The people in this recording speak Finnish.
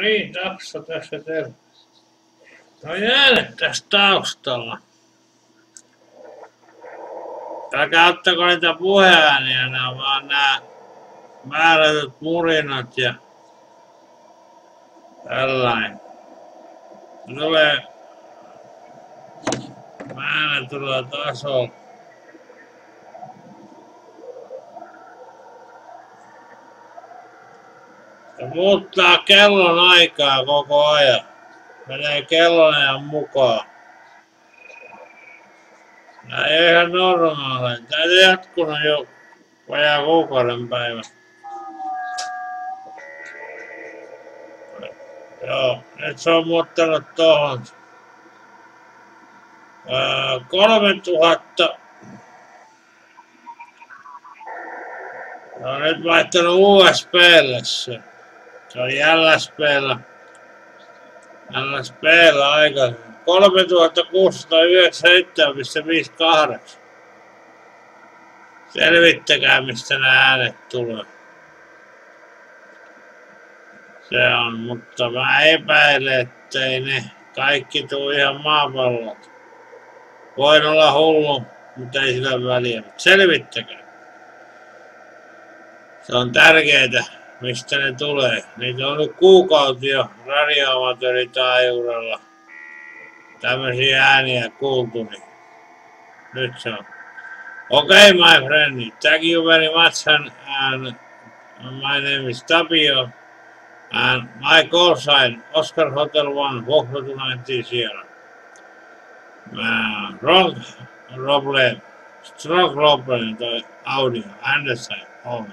Niin, taksa tässä terve. Toi äänet tässä taustalla. Älkää ottako niitä puheääniä, nää vaan nää määrätyt murinat ja tällainen. Tulee määrätyllä tasolla. Se muuttaa kellon aikaa koko ajan. Menee kellonajan mukaan. Nää ei ihan normaaleja. Tää ei jatkunut jo vajaa kuukauden päivän. Joo, nyt se on muuttanut tohon. 3000. Se on nyt vaihtanut USB:lle se. Se on LSB:llä aikaisemmin. 3697,58. Selvittäkää mistä nämä äänet tulee. Se on, mutta mä epäilen, ettei ne kaikki tuu ihan maapallolta. Voin olla hullu, mutta ei sillä väliä. Selvittäkää. Se on tärkeää, mistä ne tulee. Niitä on ollut kuukausia radioamatööritaajuudella. Tämmöisiä ääniä kuultu, niin nyt se on. Okay, my friend, thank you very much and my name is Tapio and my call sign Oscar Hotel 1 Vuokrattu 19 Sierra. Strong problem toi audio, understand, over.